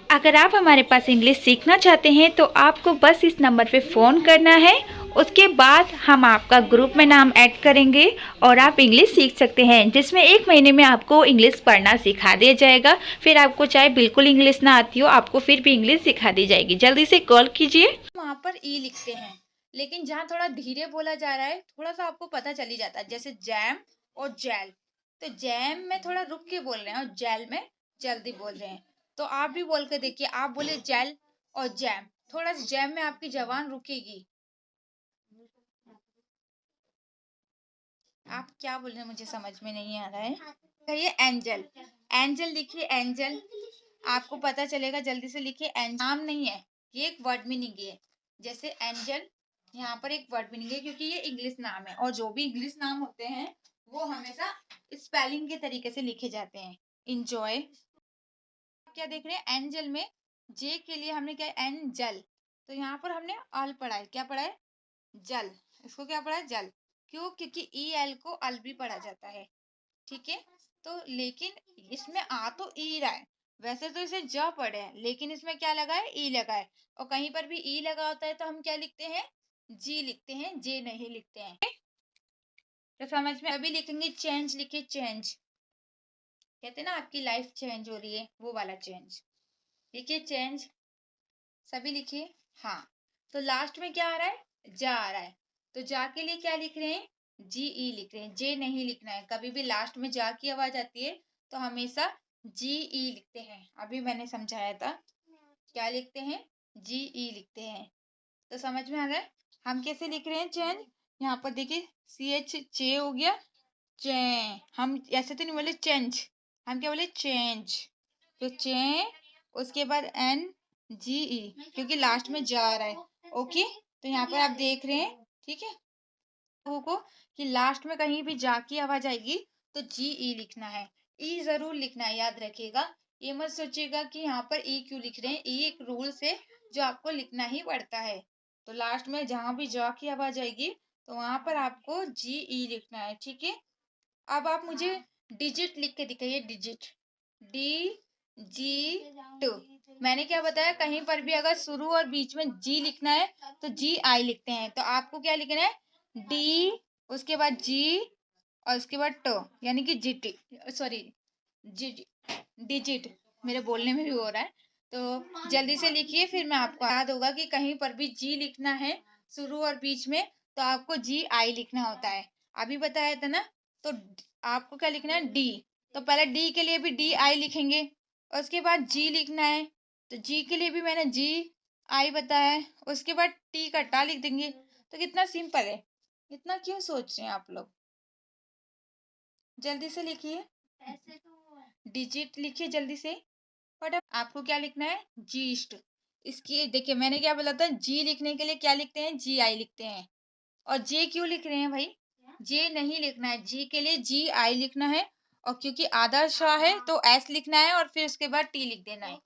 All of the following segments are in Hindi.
अगर आप हमारे पास इंग्लिश सीखना चाहते हैं तो आपको बस इस नंबर पे फ़ोन करना है। उसके बाद हम आपका ग्रुप में नाम ऐड करेंगे और आप इंग्लिश सीख सकते हैं, जिसमें 1 महीने में आपको इंग्लिश पढ़ना सिखा दिया जाएगा। फिर आपको चाहे बिल्कुल इंग्लिश ना आती हो, आपको फिर भी इंग्लिश सिखा दी जाएगी। जल्दी से कॉल कीजिए। वहाँ पर ई लिखते हैं, लेकिन जहाँ थोड़ा धीरे बोला जा रहा है थोड़ा सा आपको पता चल ही जाता है, जैसे जैम और जेल। तो जैम में थोड़ा रुक के बोल रहे हैं और जेल में जल्दी बोल रहे हैं। तो आप भी बोल के देखिए, आप बोले जेल और जैम, थोड़ा सा जैम में आपकी जबान रुकेगी। आप क्या बोल रहे हैं मुझे समझ में नहीं आ रहा है। कहिए एंजल। एंजल लिखिए, एंजल। आपको पता चलेगा, जल्दी से लिखिए। नाम नहीं है, ये एक वर्ड मीनिंग है। जैसे एंजल, यहाँ पर एक वर्ड मीनिंग है क्योंकि ये इंग्लिश नाम है, और जो भी इंग्लिश नाम होते हैं वो हमेशा स्पेलिंग के तरीके से लिखे जाते हैं। इंजॉय। क्या देख रहे हैं, एंजल में जे के लिए हमने क्या, एंजल। तो यहाँ पर हमने अल पढ़ा है, क्या पढ़ा है, जल। इसको क्या पढ़ा है, जल। क्यों, क्योंकि ई एल को अल भी पढ़ा जाता है। ठीक है। तो लेकिन इसमें आ तो ई रहा है, वैसे तो इसे ज पढ़े हैं, लेकिन इसमें क्या लगा है, ई लगा है। और कहीं पर भी ई लगा होता है तो हम क्या लिखते हैं, जी लिखते हैं, जे नहीं लिखते हैं। तो समझ में, अभी लिखेंगे चेंज, लिखिए चेंज। कहते हैं ना आपकी लाइफ चेंज हो रही है, वो वाला चेंज। लिखिए चेंज, सभी लिखिए। हाँ। तो लास्ट में क्या आ रहा है, जा आ रहा है। तो जा के लिए क्या लिख रहे हैं, जी ई लिख रहे हैं, जे नहीं लिखना है। कभी भी लास्ट में जा की आवाज आती है तो हमेशा जी ई लिखते हैं। अभी मैंने समझाया था, क्या लिखते हैं, जी ई लिखते हैं। तो समझ में आ गया हम कैसे लिख रहे हैं चेंज। यहाँ पर देखिए सी एच चे हो गया, चे। हम ऐसे तो नहीं बोले चेंज, हम क्या बोले, चेंज। तो चे, उसके बाद एन जी ई, क्योंकि लास्ट में जा रहा है। ओके। तो यहाँ पर आप देख रहे हैं, ठीक है, लोगों को कि लास्ट में कहीं भी जा की आवाज आएगी तो जी ई लिखना है। ई जरूर लिखना है, याद रखिएगा। ये मत सोचिएगा कि यहाँ पर ई क्यों लिख रहे हैं, ई एक रूल्स है जो आपको लिखना ही पड़ता है। तो लास्ट में जहां भी जा की आवाज आएगी तो वहां पर आपको जी ई लिखना है, ठीक है। अब आप मुझे डिजिट लिख के दिखाइए, डिजिट, डी जी टू। मैंने क्या बताया, कहीं पर भी अगर शुरू और बीच में जी लिखना है तो जी आई लिखते हैं। तो आपको क्या लिखना है, डी, उसके बाद जी, और उसके बाद ट, यानी कि जीटी, सॉरी, जी, डिजिट। मेरे बोलने में भी हो रहा है, तो जल्दी से लिखिए, फिर मैं आपको याद होगा कि कहीं पर भी जी लिखना है शुरू और बीच में तो आपको जी आई लिखना होता है। अभी बताया था ना। तो आपको क्या लिखना है, डी। तो पहले डी के लिए भी डी आई लिखेंगे, और उसके बाद जी लिखना है। तो जी के लिए भी मैंने जी आई बताया है, उसके बाद टी का टा लिख देंगे। तो कितना सिंपल है, इतना क्यों सोच रहे हैं आप लोग। जल्दी से लिखिए, डिजिट लिखिए जल्दी से। बट अब आपको क्या लिखना है, जीस्ट। इसकी देखिए मैंने क्या बोला था, जी लिखने के लिए क्या लिखते हैं, जी आई लिखते हैं। और जे क्यों लिख रहे हैं भाई, जे नहीं लिखना है, जी के लिए जी आई लिखना है। और क्योंकि आदर्श है तो एस लिखना है, और फिर उसके बाद टी लिख देना है।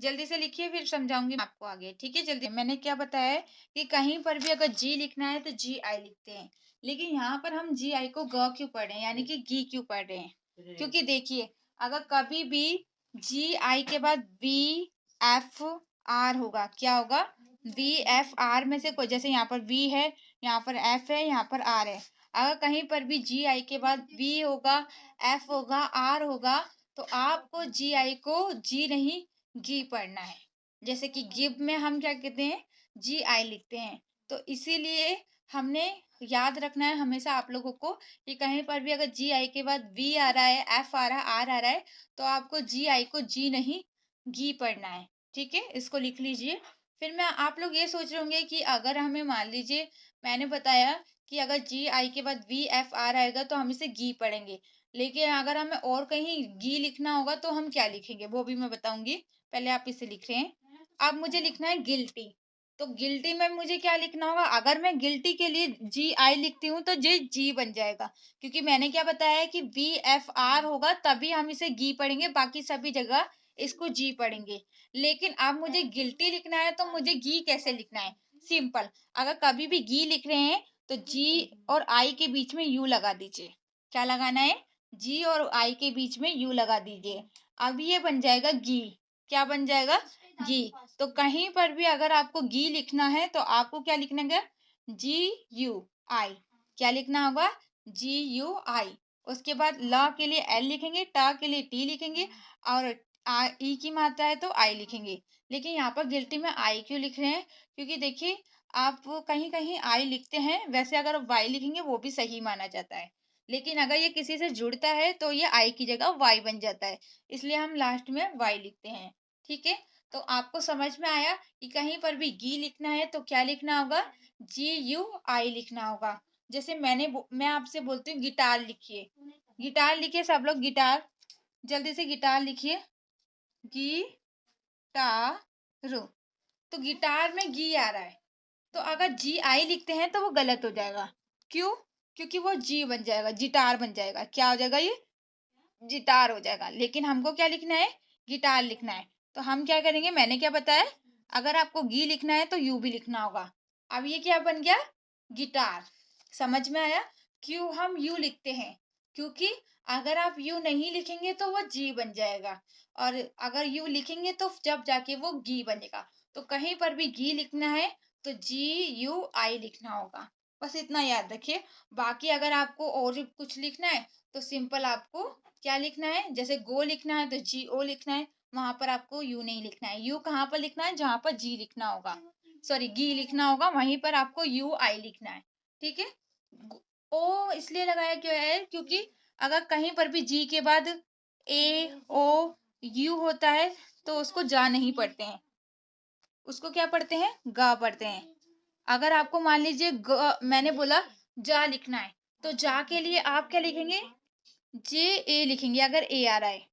जल्दी से लिखिए, फिर समझाऊंगी मैं आपको आगे, ठीक है। जल्दी, मैंने क्या बताया है कि कहीं पर भी अगर जी लिखना है तो जी आई लिखते हैं, लेकिन यहाँ पर हम जी आई को ग क्यों पढ़ रहे हैं, यानी कि गी क्यों पढ़ रहे हैं, क्योंकि देखिए अगर कभी भी जी आई के बाद वी एफ आर होगा, क्या होगा, वी एफ आर में से कोई, जैसे यहाँ पर वी है, यहाँ पर एफ है, यहाँ पर आर है। अगर कहीं पर भी जी आई के बाद वी होगा, एफ होगा, आर होगा, तो आपको जी आई को जी नहीं गी पढ़ना है। जैसे कि गिव में हम क्या कहते हैं, जी आई लिखते हैं। तो इसीलिए हमने याद रखना है हमेशा आप लोगों को कि कहीं पर भी अगर जी आई के बाद वी आ रहा है, एफ आ रहा है, आर आ रहा है, तो आपको जी आई को जी नहीं गी पढ़ना है, ठीक है। इसको लिख लीजिए। फिर मैं, आप लोग ये सोच रहे होंगे कि अगर हमें मान लीजिए मैंने बताया कि अगर जी आई के बाद वी एफ आर आएगा तो हम इसे गी पढ़ेंगे, लेकिन अगर हमें और कहीं गी लिखना होगा तो हम क्या लिखेंगे वो भी मैं बताऊंगी। पहले आप इसे लिख रहे हैं, अब मुझे लिखना है गिल्टी। तो गिल्टी में मुझे क्या लिखना होगा, अगर मैं गिल्टी के लिए जी आई लिखती हूँ तो जे जी बन जाएगा, क्योंकि मैंने क्या बताया है कि वी एफ आर होगा तभी हम इसे गी पढ़ेंगे, बाकी सभी जगह इसको जी पढ़ेंगे। लेकिन अब मुझे गिल्टी लिखना है तो मुझे गी कैसे लिखना है, सिंपल। अगर कभी भी गी लिख रहे हैं तो जी और आई के बीच में यू लगा दीजिए। क्या लगाना है, जी और आई के बीच में यू लगा दीजिए। अब ये बन जाएगा गी। क्या बन जाएगा, गी। तो कहीं पर भी अगर आपको गी लिखना है तो आपको क्या लिखना है, GUI। क्या लिखना होगा, GUI। उसके बाद ल के लिए L लिखेंगे, ट के लिए T लिखेंगे और ई की मात्रा है तो आई लिखेंगे। लेकिन यहाँ पर गिल्टी में आई क्यों लिख रहे हैं, क्योंकि देखिए आप कहीं कहीं आई लिखते हैं, वैसे अगर वाई लिखेंगे वो भी सही माना जाता है, लेकिन अगर ये किसी से जुड़ता है तो ये आई की जगह वाई बन जाता है, इसलिए हम लास्ट में वाई लिखते हैं। ठीक है, तो आपको समझ में आया कि कहीं पर भी गी लिखना है तो क्या लिखना होगा, GUI लिखना होगा। जैसे मैं आपसे बोलती हूँ गिटार लिखिए, गिटार लिखिए सब लोग, गिटार, जल्दी से गिटार लिखिए, गिटार। तो गिटार में गी आ रहा है, तो अगर GI लिखते हैं तो वो गलत हो जाएगा। क्यों, क्योंकि वो जी बन जाएगा, जिटार बन जाएगा। क्या हो जाएगा, ये जिटार हो जाएगा। लेकिन हमको क्या लिखना है, गिटार लिखना है। तो हम क्या करेंगे, मैंने क्या बताया, अगर आपको गी लिखना है तो यू भी लिखना होगा। अब ये क्या बन गया, गिटार। समझ में आया क्यों हम यू लिखते हैं, क्योंकि अगर आप यू नहीं लिखेंगे तो वो जी बन जाएगा, और अगर यू लिखेंगे तो जब जाके वो गी बनेगा। तो कहीं पर भी गी लिखना है तो GUI लिखना होगा, बस इतना याद रखिए। बाकी अगर आपको और भी कुछ लिखना है तो सिंपल आपको क्या लिखना है, जैसे गो लिखना है तो GO लिखना है, वहां पर आपको यू नहीं लिखना है। यू कहाँ पर लिखना है, जहां पर जी लिखना होगा, सॉरी गी लिखना होगा, वहीं पर आपको UI लिखना है। ठीक है, ओ इसलिए लगाया क्यों है, क्योंकि अगर कहीं पर भी जी के बाद AOU होता है तो उसको जा नहीं पढ़ते हैं, उसको क्या पढ़ते हैं, गा पढ़ते हैं। अगर आपको मान लीजिए मैंने बोला जा लिखना है, तो जा के लिए आप क्या लिखेंगे, JA लिखेंगे अगर ए आ रहा है।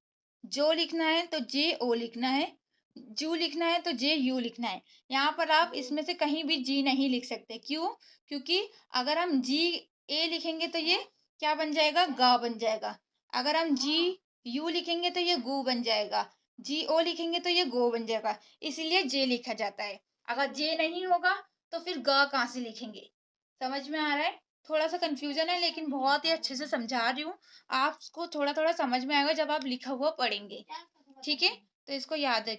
जो लिखना है तो JO लिखना है, जू लिखना है तो JU लिखना है। यहाँ पर आप इसमें से कहीं भी जी नहीं लिख सकते। क्यों, क्योंकि अगर हम GA लिखेंगे तो ये क्या बन जाएगा, गा बन जाएगा। अगर हम GU लिखेंगे तो ये गू बन जाएगा, GO लिखेंगे तो ये गो बन जाएगा, इसीलिए जे लिखा जाता है। अगर जे नहीं होगा तो फिर ग कहाँ से लिखेंगे। समझ में आ रहा है, थोड़ा सा कंफ्यूजन है लेकिन बहुत ही अच्छे से समझा रही हूँ। आपको थोड़ा थोड़ा समझ में आएगा जब आप लिखा हुआ पढ़ेंगे। ठीक है, तो इसको याद रखिए।